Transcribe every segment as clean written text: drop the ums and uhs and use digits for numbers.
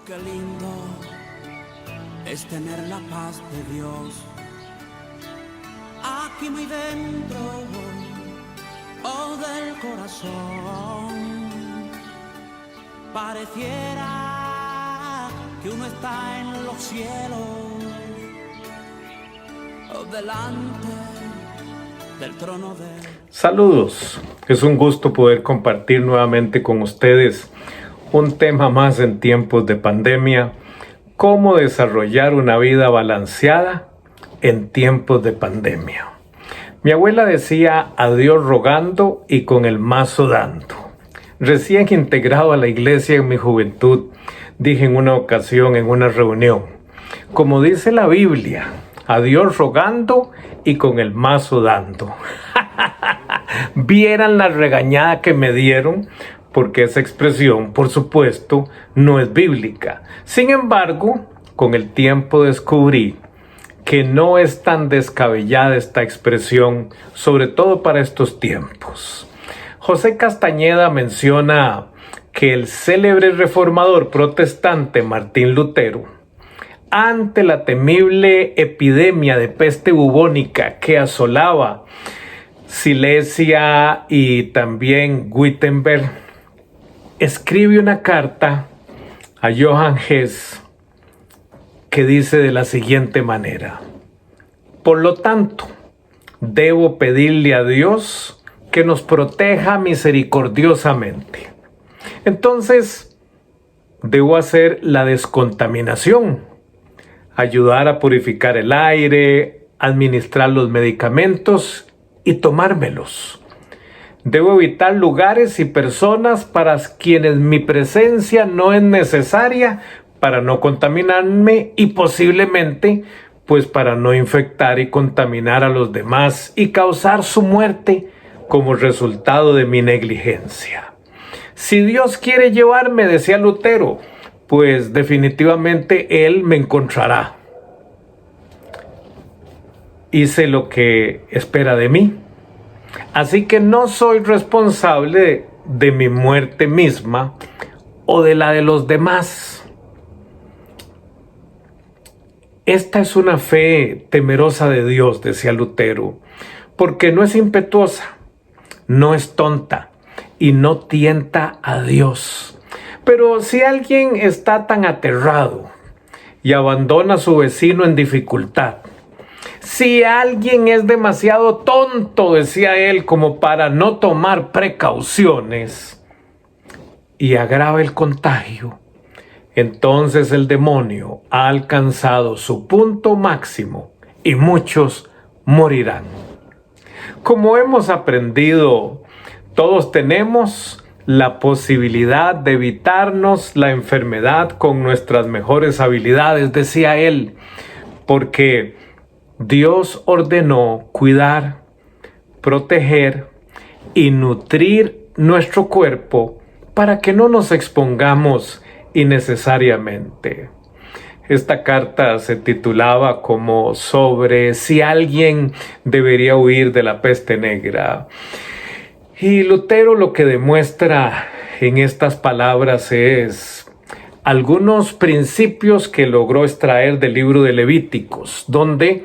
Qué lindo es tener la paz de Dios aquí muy dentro, del corazón. Pareciera que uno está en los cielos, delante del trono de... Saludos, es un gusto poder compartir nuevamente con ustedes un tema más en tiempos de pandemia: cómo desarrollar una vida balanceada en tiempos de pandemia. Mi abuela decía: a Dios rogando y con el mazo dando. Recién integrado a la iglesia en mi juventud, dije en una ocasión en una reunión: como dice la Biblia, a Dios rogando y con el mazo dando. Vieran la regañada que me dieron, porque esa expresión, por supuesto, no es bíblica. Sin embargo, con el tiempo descubrí que no es tan descabellada esta expresión, sobre todo para estos tiempos. José Castañeda menciona que el célebre reformador protestante Martín Lutero, ante la temible epidemia de peste bubónica que asolaba Silesia y también Wittenberg, escribe una carta a Johann Hess que dice de la siguiente manera: por lo tanto, debo pedirle a Dios que nos proteja misericordiosamente. Entonces, debo hacer la descontaminación, ayudar a purificar el aire, administrar los medicamentos y tomármelos. Debo evitar lugares y personas para quienes mi presencia no es necesaria, para no contaminarme y posiblemente pues para no infectar y contaminar a los demás y causar su muerte como resultado de mi negligencia. Si Dios quiere llevarme, decía Lutero, pues definitivamente Él me encontrará. Hice lo que espera de mí. Así que no soy responsable de mi muerte misma o de la de los demás. Esta es una fe temerosa de Dios, decía Lutero, porque no es impetuosa, no es tonta y no tienta a Dios. Pero si alguien está tan aterrado y abandona a su vecino en dificultad, si alguien es demasiado tonto, decía él, como para no tomar precauciones y agrava el contagio, entonces el demonio ha alcanzado su punto máximo y muchos morirán. Como hemos aprendido, todos tenemos la posibilidad de evitarnos la enfermedad con nuestras mejores habilidades, decía él, porque Dios ordenó cuidar, proteger y nutrir nuestro cuerpo para que no nos expongamos innecesariamente. Esta carta se titulaba como sobre si alguien debería huir de la peste negra. Y Lutero lo que demuestra en estas palabras es algunos principios que logró extraer del libro de Levíticos, donde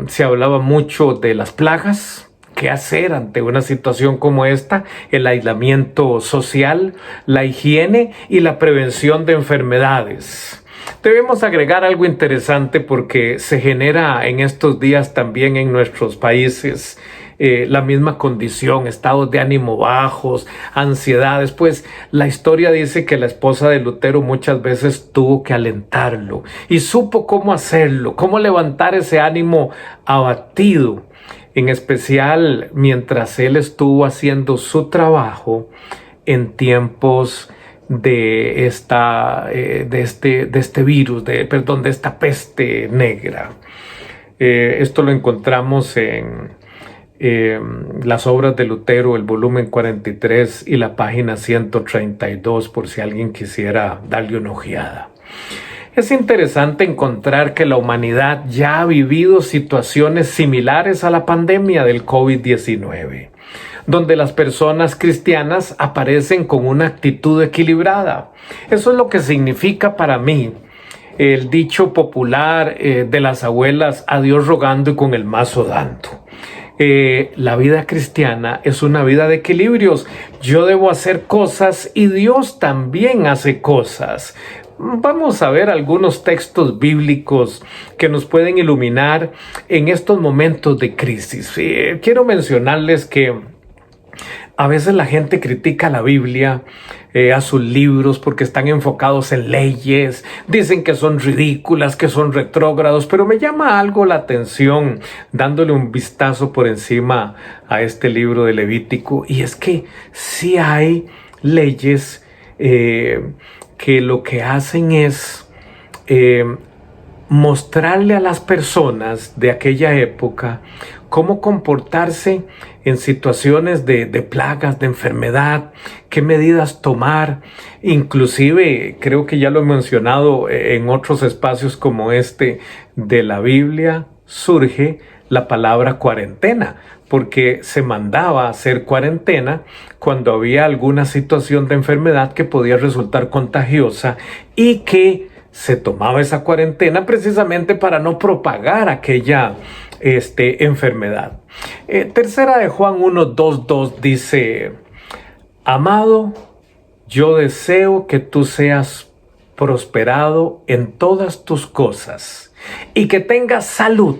se hablaba mucho de las plagas, qué hacer ante una situación como esta, el aislamiento social, la higiene y la prevención de enfermedades. Debemos agregar algo interesante porque se genera en estos días también en nuestros países la misma condición, estados de ánimo bajos, ansiedades. Pues la historia dice que la esposa de Lutero muchas veces tuvo que alentarlo y supo cómo hacerlo, cómo levantar ese ánimo abatido, en especial mientras él estuvo haciendo su trabajo en tiempos de esta peste negra. Esto lo encontramos en las obras de Lutero, el volumen 43 y la página 132, por si alguien quisiera darle una ojeada. Es interesante encontrar que la humanidad ya ha vivido situaciones similares a la pandemia del COVID-19. donde las personas cristianas aparecen con una actitud equilibrada. Eso es lo que significa para mí el dicho popular de las abuelas: a Dios rogando y con el mazo dando. La vida cristiana es una vida de equilibrios. Yo debo hacer cosas y Dios también hace cosas. Vamos a ver algunos textos bíblicos que nos pueden iluminar en estos momentos de crisis. Quiero mencionarles que a veces la gente critica la Biblia, a sus libros, porque están enfocados en leyes, dicen que son ridículas, que son retrógrados, pero me llama algo la atención dándole un vistazo por encima a este libro de Levítico, y es que sí hay leyes que lo que hacen es mostrarle a las personas de aquella época cómo comportarse en situaciones de plagas, de enfermedad, qué medidas tomar. Inclusive, creo que ya lo he mencionado en otros espacios como este de la Biblia, surge la palabra cuarentena, porque se mandaba a hacer cuarentena cuando había alguna situación de enfermedad que podía resultar contagiosa y que se tomaba esa cuarentena precisamente para no propagar aquella enfermedad. Tercera de Juan 1:2 dice: amado, yo deseo que tú seas prosperado en todas tus cosas y que tengas salud.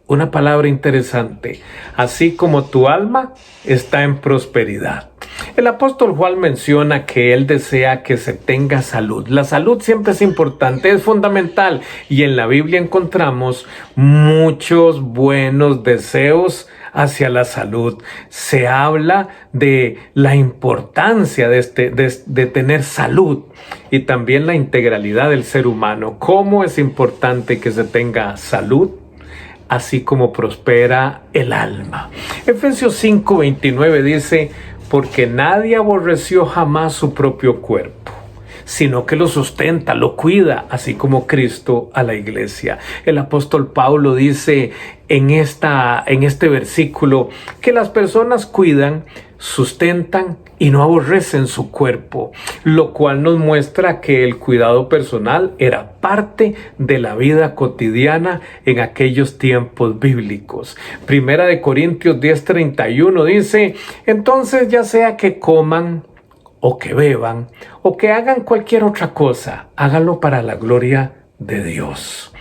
Una palabra interesante, así como tu alma está en prosperidad. El apóstol Juan menciona que él desea que se tenga salud. La salud siempre es importante, es fundamental, y en la Biblia encontramos muchos buenos deseos hacia la salud. Se habla de la importancia de tener salud y también la integralidad del ser humano. ¿Cómo es importante que se tenga salud? Así como prospera el alma. Efesios 5:29 dice: porque nadie aborreció jamás su propio cuerpo, sino que lo sustenta, lo cuida, así como Cristo a la iglesia. El apóstol Pablo dice en este versículo que las personas cuidan, sustentan y no aborrecen su cuerpo, lo cual nos muestra que el cuidado personal era parte de la vida cotidiana en aquellos tiempos bíblicos. Primera de Corintios 10:31 dice: entonces ya sea que coman o que beban o que hagan cualquier otra cosa, háganlo para la gloria de Dios.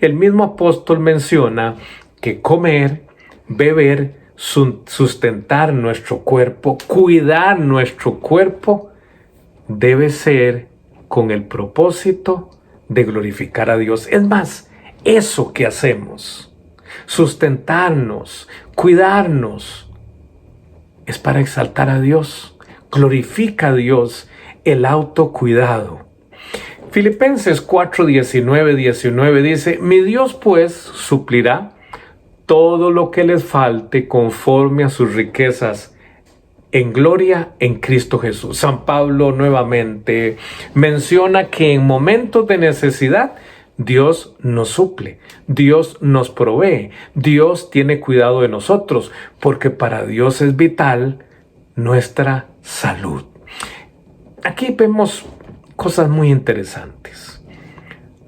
El mismo apóstol menciona que comer, beber, sustentar nuestro cuerpo, cuidar nuestro cuerpo, debe ser con el propósito de glorificar a Dios. Es más, eso que hacemos, sustentarnos, cuidarnos, es para exaltar a Dios, glorifica a Dios, el autocuidado. Filipenses 4:19 dice: mi Dios pues suplirá todo lo que les falte conforme a sus riquezas en gloria en Cristo Jesús. San Pablo nuevamente menciona que en momentos de necesidad Dios nos suple, Dios nos provee, Dios tiene cuidado de nosotros, porque para Dios es vital nuestra salud. Aquí vemos cosas muy interesantes,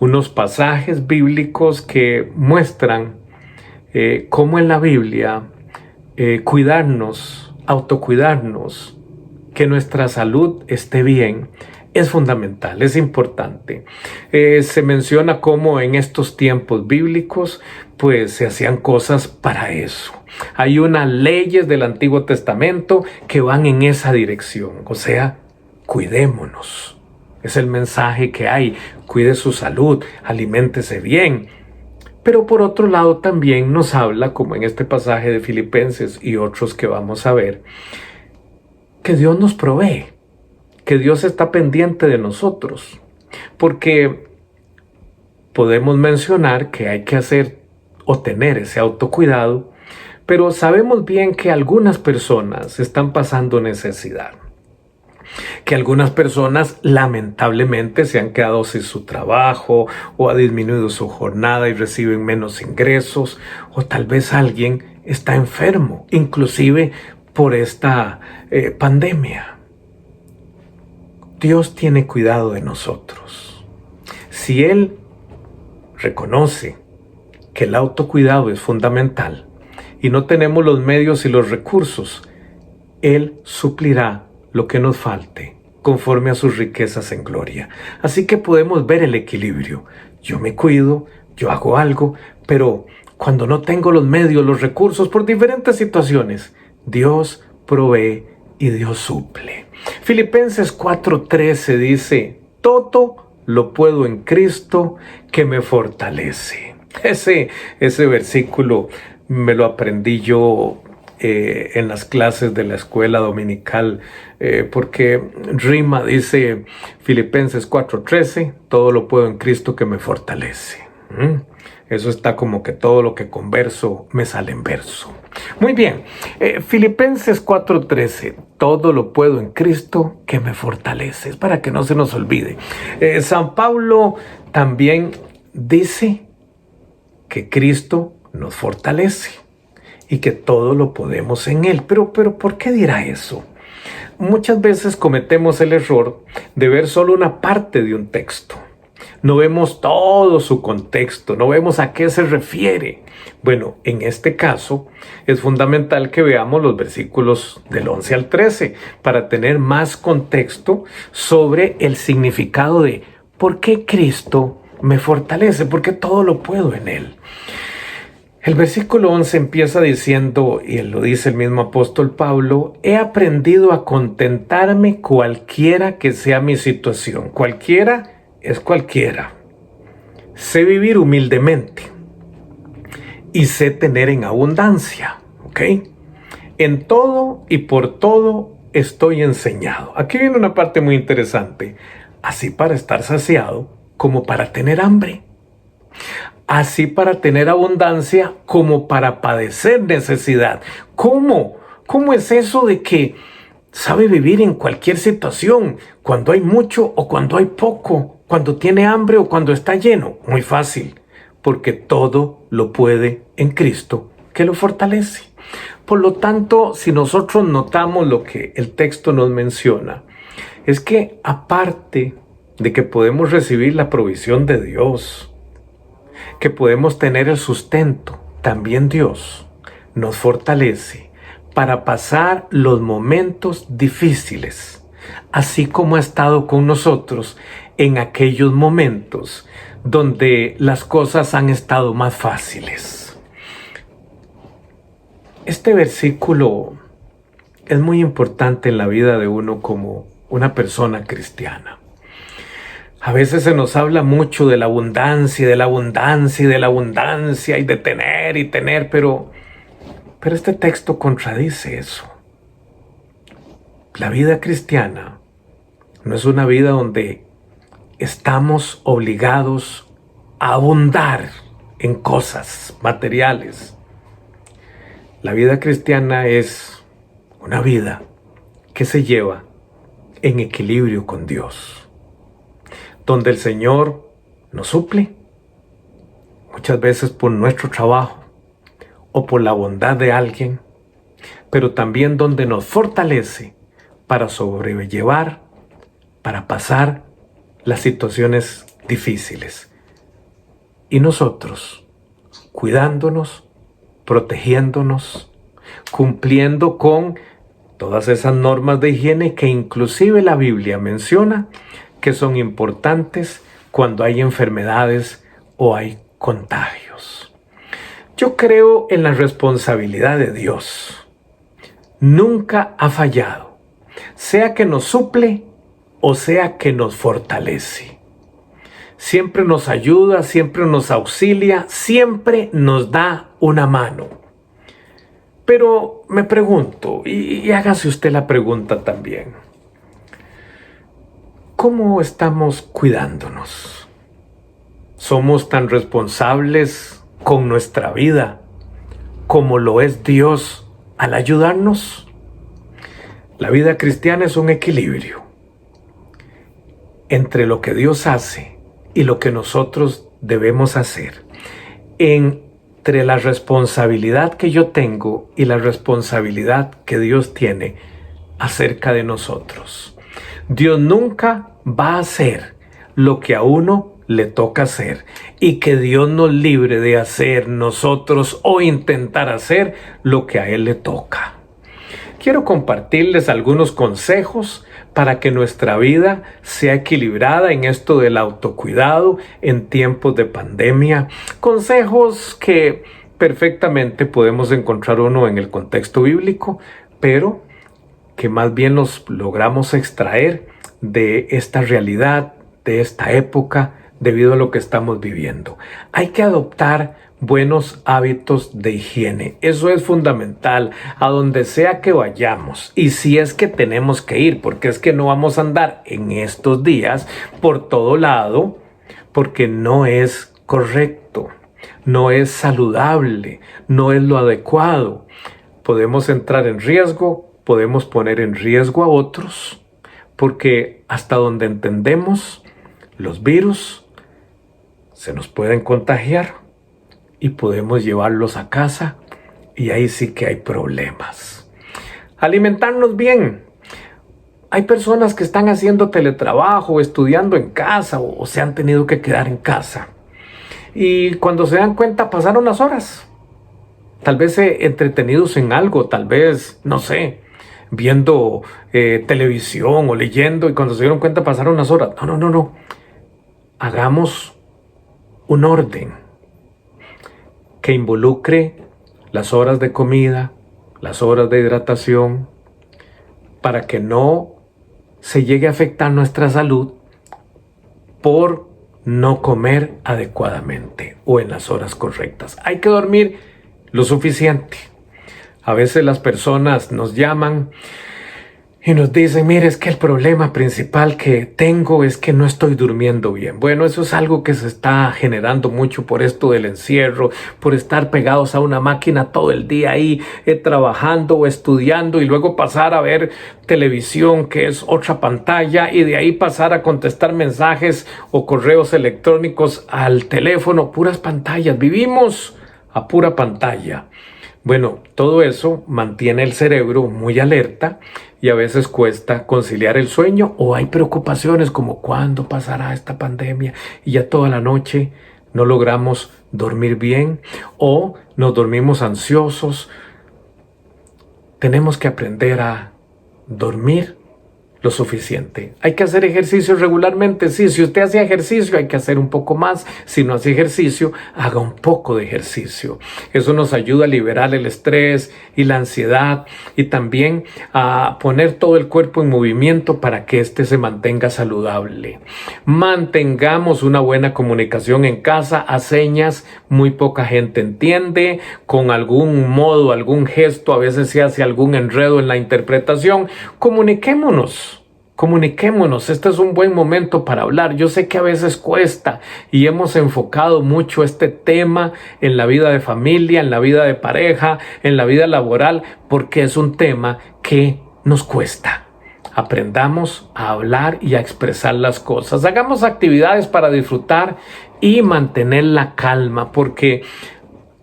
unos pasajes bíblicos que muestran cómo en la Biblia cuidarnos, autocuidarnos, que nuestra salud esté bien, es fundamental, es importante. Se menciona cómo en estos tiempos bíblicos pues se hacían cosas para eso. Hay unas leyes del Antiguo Testamento que van en esa dirección, o sea, cuidémonos. Es el mensaje que hay: cuide su salud, aliméntese bien. Pero por otro lado también nos habla, como en este pasaje de Filipenses y otros que vamos a ver, que Dios nos provee, que Dios está pendiente de nosotros. Porque podemos mencionar que hay que hacer o tener ese autocuidado, pero sabemos bien que algunas personas están pasando necesidad, que algunas personas lamentablemente se han quedado sin su trabajo o ha disminuido su jornada y reciben menos ingresos, o tal vez alguien está enfermo, inclusive por esta pandemia. Dios tiene cuidado de nosotros. Si Él reconoce que el autocuidado es fundamental y no tenemos los medios y los recursos, Él suplirá lo que nos falte conforme a sus riquezas en gloria. Así que podemos ver el equilibrio. Yo me cuido, yo hago algo, pero cuando no tengo los medios, los recursos por diferentes situaciones, Dios provee y Dios suple. Filipenses 4:13 dice: todo lo puedo en Cristo que me fortalece. Ese versículo me lo aprendí yo en las clases de la escuela dominical, porque rima, dice Filipenses 4:13, todo lo puedo en Cristo que me fortalece. Eso está como que todo lo que converso me sale en verso. Muy bien, Filipenses 4:13, todo lo puedo en Cristo que me fortalece. Es para que no se nos olvide. San Pablo también dice que Cristo nos fortalece y que todo lo podemos en Él. Pero ¿por qué dirá eso? Muchas veces cometemos el error de ver solo una parte de un texto. No vemos todo su contexto, no vemos a qué se refiere. Bueno, en este caso es fundamental que veamos los versículos del 11 al 13 para tener más contexto sobre el significado de por qué Cristo me fortalece, porque todo lo puedo en Él. El versículo 11 empieza diciendo, y lo dice el mismo apóstol Pablo: he aprendido a contentarme cualquiera que sea mi situación. Cualquiera es cualquiera. Sé vivir humildemente y sé tener en abundancia. ¿Ok? En todo y por todo estoy enseñado. Aquí viene una parte muy interesante. Así para estar saciado como para tener hambre. Así para tener abundancia como para padecer necesidad. ¿Cómo? ¿Cómo es eso de que sabe vivir en cualquier situación? Cuando hay mucho o cuando hay poco. Cuando tiene hambre o cuando está lleno. Muy fácil. Porque todo lo puede en Cristo que lo fortalece. Por lo tanto, si nosotros notamos lo que el texto nos menciona, es que aparte de que podemos recibir la provisión de Dios, que podemos tener el sustento, también Dios nos fortalece para pasar los momentos difíciles, así como ha estado con nosotros en aquellos momentos donde las cosas han estado más fáciles. Este versículo es muy importante en la vida de uno como una persona cristiana. A veces se nos habla mucho de la abundancia, de la abundancia y de la abundancia y de tener y tener, pero este texto contradice eso. La vida cristiana no es una vida donde estamos obligados a abundar en cosas materiales. La vida cristiana es una vida que se lleva en equilibrio con Dios, donde el Señor nos suple, muchas veces por nuestro trabajo o por la bondad de alguien, pero también donde nos fortalece para sobrellevar, para pasar las situaciones difíciles. Y nosotros, cuidándonos, protegiéndonos, cumpliendo con todas esas normas de higiene que inclusive la Biblia menciona que son importantes cuando hay enfermedades o hay contagios. Yo creo en la responsabilidad de Dios. Nunca ha fallado, sea que nos suple o sea que nos fortalece. Siempre nos ayuda, siempre nos auxilia, siempre nos da una mano. Pero me pregunto, y hágase usted la pregunta también, ¿cómo estamos cuidándonos? ¿Somos tan responsables con nuestra vida como lo es Dios al ayudarnos? La vida cristiana es un equilibrio entre lo que Dios hace y lo que nosotros debemos hacer en entre la responsabilidad que yo tengo y la responsabilidad que Dios tiene acerca de nosotros. Dios nunca va a hacer lo que a uno le toca hacer, y que Dios nos libre de hacer nosotros o intentar hacer lo que a Él le toca. Quiero compartirles algunos consejos para que nuestra vida sea equilibrada en esto del autocuidado en tiempos de pandemia. Consejos que perfectamente podemos encontrar uno en el contexto bíblico, pero que más bien los logramos extraer de esta realidad, de esta época, debido a lo que estamos viviendo. Hay que adoptar buenos hábitos de higiene. Eso es fundamental a donde sea que vayamos. Y si es que tenemos que ir, porque es que no vamos a andar en estos días por todo lado, porque no es correcto, no es saludable, no es lo adecuado. Podemos entrar en riesgo, podemos poner en riesgo a otros, porque hasta donde entendemos, los virus se nos pueden contagiar y podemos llevarlos a casa, y ahí sí que hay problemas. Alimentarnos bien. Hay personas que están haciendo teletrabajo, estudiando en casa, o se han tenido que quedar en casa. Y cuando se dan cuenta pasaron las horas. Tal vez entretenidos en algo, tal vez, no sé, viendo televisión o leyendo, y cuando se dieron cuenta pasaron las horas. No. Hagamos un orden que involucre las horas de comida, las horas de hidratación, para que no se llegue a afectar nuestra salud por no comer adecuadamente o en las horas correctas. Hay que dormir lo suficiente. A veces las personas nos llaman y nos dicen: mire, es que el problema principal que tengo es que no estoy durmiendo bien. Bueno, eso es algo que se está generando mucho por esto del encierro, por estar pegados a una máquina todo el día ahí, trabajando o estudiando, y luego pasar a ver televisión, que es otra pantalla, y de ahí pasar a contestar mensajes o correos electrónicos al teléfono. Puras pantallas, vivimos a pura pantalla. Bueno, todo eso mantiene el cerebro muy alerta, y a veces cuesta conciliar el sueño, o hay preocupaciones como ¿cuándo pasará esta pandemia? Y ya toda la noche no logramos dormir bien, o nos dormimos ansiosos. Tenemos que aprender a dormir lo suficiente. Hay que hacer ejercicio regularmente. Sí, si usted hace ejercicio, hay que hacer un poco más. Si no hace ejercicio, haga un poco de ejercicio. Eso nos ayuda a liberar el estrés y la ansiedad, y también a poner todo el cuerpo en movimiento para que éste se mantenga saludable. Mantengamos una buena comunicación en casa a señas. Muy poca gente entiende. Con algún modo, algún gesto, a veces se hace algún enredo en la interpretación. Comuniquémonos. Este es un buen momento para hablar. Yo sé que a veces cuesta, y hemos enfocado mucho este tema en la vida de familia, en la vida de pareja, en la vida laboral, porque es un tema que nos cuesta. Aprendamos a hablar y a expresar las cosas. Hagamos actividades para disfrutar y mantener la calma, porque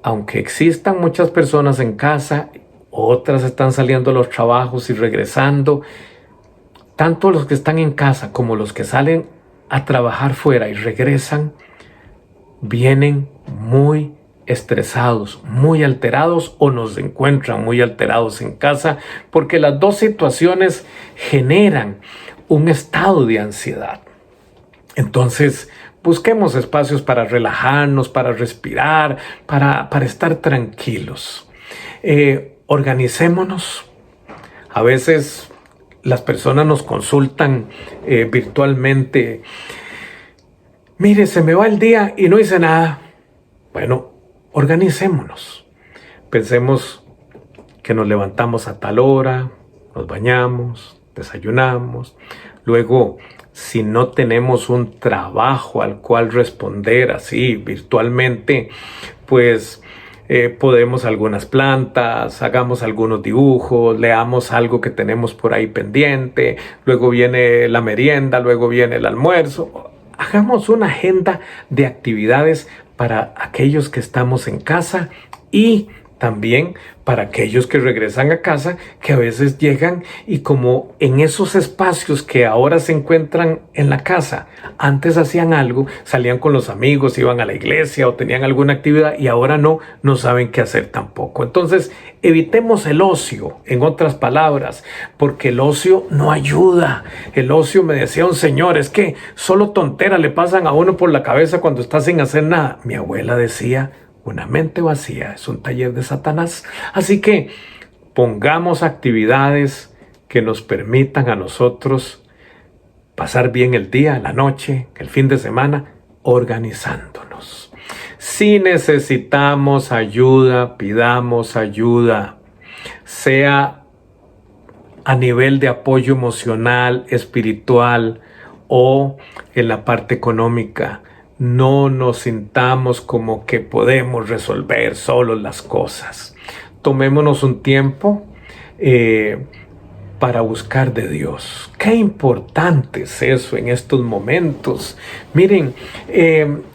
aunque existan muchas personas en casa, otras están saliendo a los trabajos y regresando. Tanto los que están en casa como los que salen a trabajar fuera y regresan, vienen muy estresados, muy alterados, o nos encuentran muy alterados en casa, porque las dos situaciones generan un estado de ansiedad. Entonces, busquemos espacios para relajarnos, para respirar, para estar tranquilos. Organicémonos. A veces las personas nos consultan virtualmente. Mire, se me va el día y no hice nada. Bueno, organicémonos. Pensemos que nos levantamos a tal hora, nos bañamos, desayunamos. Luego, si no tenemos un trabajo al cual responder así virtualmente, pues podemos algunas plantas, hagamos algunos dibujos, leamos algo que tenemos por ahí pendiente, luego viene la merienda, luego viene el almuerzo. Hagamos una agenda de actividades para aquellos que estamos en casa y también para aquellos que regresan a casa, que a veces llegan y como en esos espacios que ahora se encuentran en la casa, antes hacían algo, salían con los amigos, iban a la iglesia o tenían alguna actividad y ahora no saben qué hacer tampoco. Entonces, evitemos el ocio, en otras palabras, porque el ocio no ayuda. El ocio, me decía un señor, es que solo tonteras le pasan a uno por la cabeza cuando está sin hacer nada. Mi abuela decía, una mente vacía es un taller de Satanás. Así que pongamos actividades que nos permitan a nosotros pasar bien el día, la noche, el fin de semana, organizándonos. Si necesitamos ayuda, pidamos ayuda, sea a nivel de apoyo emocional, espiritual o en la parte económica. No nos sintamos como que podemos resolver solos las cosas. Tomémonos un tiempo para buscar de Dios. Qué importante es eso en estos momentos. Miren,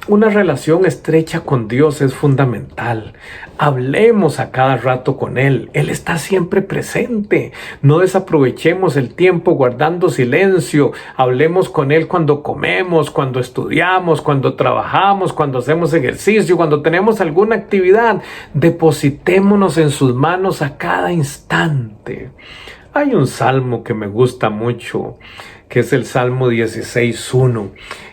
una relación estrecha con Dios es fundamental. Hablemos a cada rato con Él. Él está siempre presente. No desaprovechemos el tiempo guardando silencio. Hablemos con Él cuando comemos, cuando estudiamos, cuando trabajamos, cuando hacemos ejercicio, cuando tenemos alguna actividad. Depositémonos en sus manos a cada instante. Hay un salmo que me gusta mucho, que es el Salmo 16:1,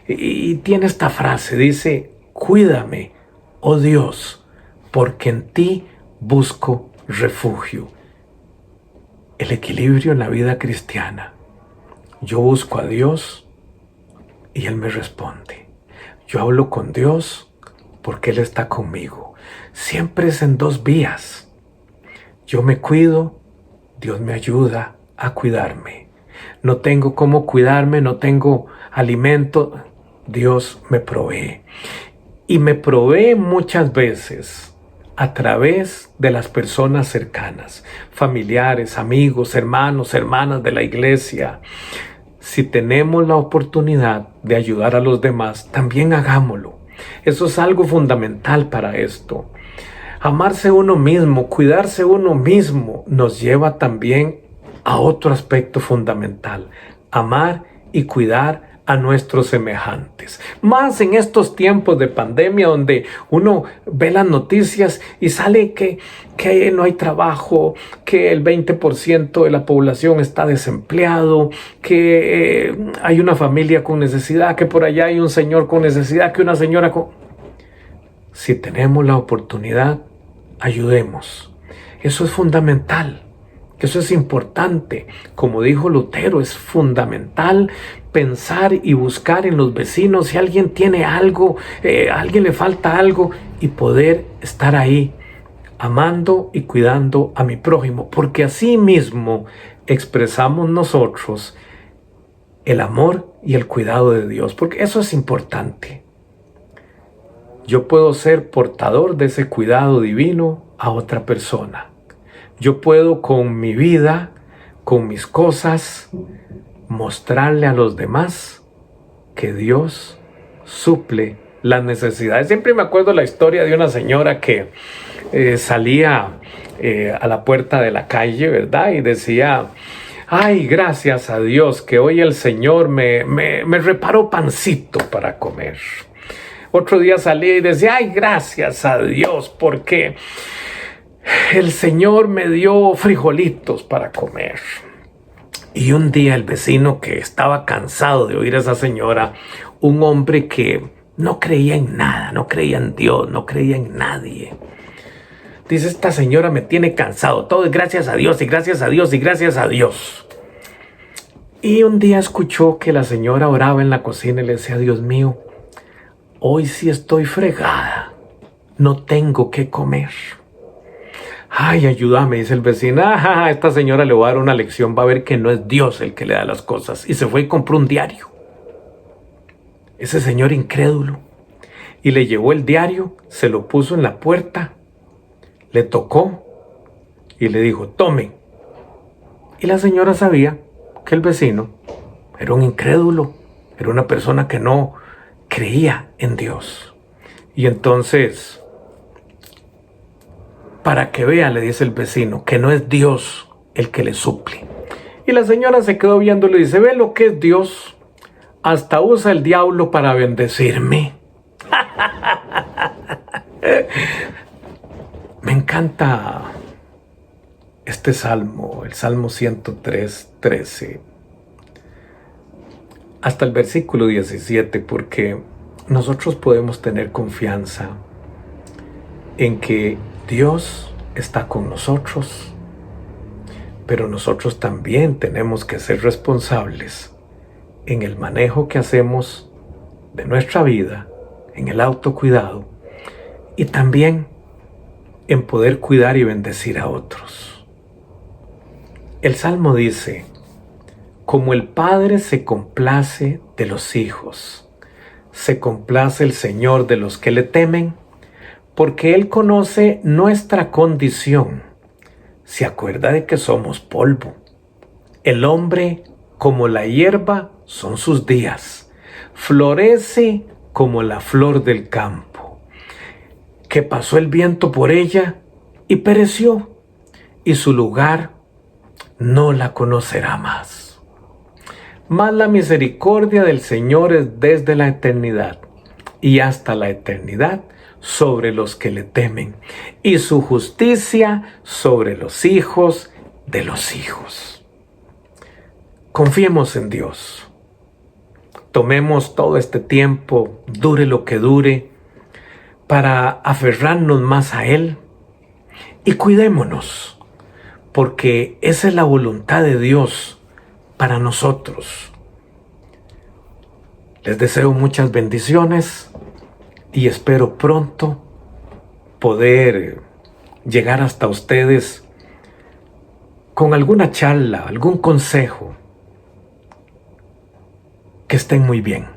y tiene esta frase, dice, cuídame, oh Dios, porque en ti busco refugio. El equilibrio en la vida cristiana. Yo busco a Dios y Él me responde. Yo hablo con Dios porque Él está conmigo. Siempre es en dos vías. Yo me cuido, Dios me ayuda a cuidarme. No tengo cómo cuidarme, no tengo alimento, Dios me provee. Y me provee muchas veces a través de las personas cercanas, familiares, amigos, hermanos, hermanas de la iglesia. Si tenemos la oportunidad de ayudar a los demás, también hagámoslo. Eso es algo fundamental para esto. Amarse uno mismo, cuidarse uno mismo, nos lleva también a otro aspecto fundamental. Amar y cuidar a nuestros semejantes. Más en estos tiempos de pandemia donde uno ve las noticias y sale que no hay trabajo, que el 20% de la población está desempleado, que hay una familia con necesidad, que por allá hay un señor con necesidad, que una señora con... Si tenemos la oportunidad, ayudemos. Eso es fundamental. Eso es importante. Como dijo Lutero, es fundamental pensar y buscar en los vecinos si alguien tiene algo, a alguien le falta algo y poder estar ahí amando y cuidando a mi prójimo. Porque así mismo expresamos nosotros el amor y el cuidado de Dios. Porque eso es importante. Yo puedo ser portador de ese cuidado divino a otra persona. Yo puedo con mi vida, con mis cosas, mostrarle a los demás que Dios suple las necesidades. Siempre me acuerdo la historia de una señora que salía a la puerta de la calle, ¿verdad? Y decía, ay, gracias a Dios que hoy el Señor me reparó pancito para comer. Otro día salía y decía, ay, gracias a Dios porque el Señor me dio frijolitos para comer. Y un día el vecino, que estaba cansado de oír a esa señora, un hombre que no creía en nada, no creía en Dios, no creía en nadie, dice, esta señora me tiene cansado, todo es gracias a Dios y gracias a Dios y gracias a Dios. Y un día escuchó que la señora oraba en la cocina y le decía, Dios mío, hoy sí estoy fregada, no tengo qué comer. Ay, ayúdame, dice el vecino. A esta señora le voy a dar una lección, va a ver que no es Dios el que le da las cosas. Y se fue y compró un diario. Ese señor incrédulo. Y le llevó el diario, se lo puso en la puerta, le tocó y le dijo, tome. Y la señora sabía que el vecino era un incrédulo, era una persona que no creía en Dios. Y entonces, para que vea, le dice el vecino, que no es Dios el que le suple. Y la señora se quedó viéndolo y dice, ve lo que es Dios. Hasta usa el diablo para bendecirme. Me encanta este salmo, el Salmo 103, 13, hasta el versículo 17, porque nosotros podemos tener confianza en que Dios está con nosotros, pero nosotros también tenemos que ser responsables en el manejo que hacemos de nuestra vida, en el autocuidado y también en poder cuidar y bendecir a otros. El Salmo dice, como el Padre se complace de los hijos, se complace el Señor de los que le temen, porque Él conoce nuestra condición, se acuerda de que somos polvo. El hombre, como la hierba, son sus días, florece como la flor del campo, que pasó el viento por ella y pereció, y su lugar no la conocerá más. Mas la misericordia del Señor es desde la eternidad y hasta la eternidad sobre los que le temen, y su justicia sobre los hijos de los hijos. Confiemos en Dios. Tomemos todo este tiempo, dure lo que dure, para aferrarnos más a Él y cuidémonos, porque esa es la voluntad de Dios para nosotros. Les deseo muchas bendiciones y espero pronto poder llegar hasta ustedes con alguna charla, algún consejo. Que estén muy bien.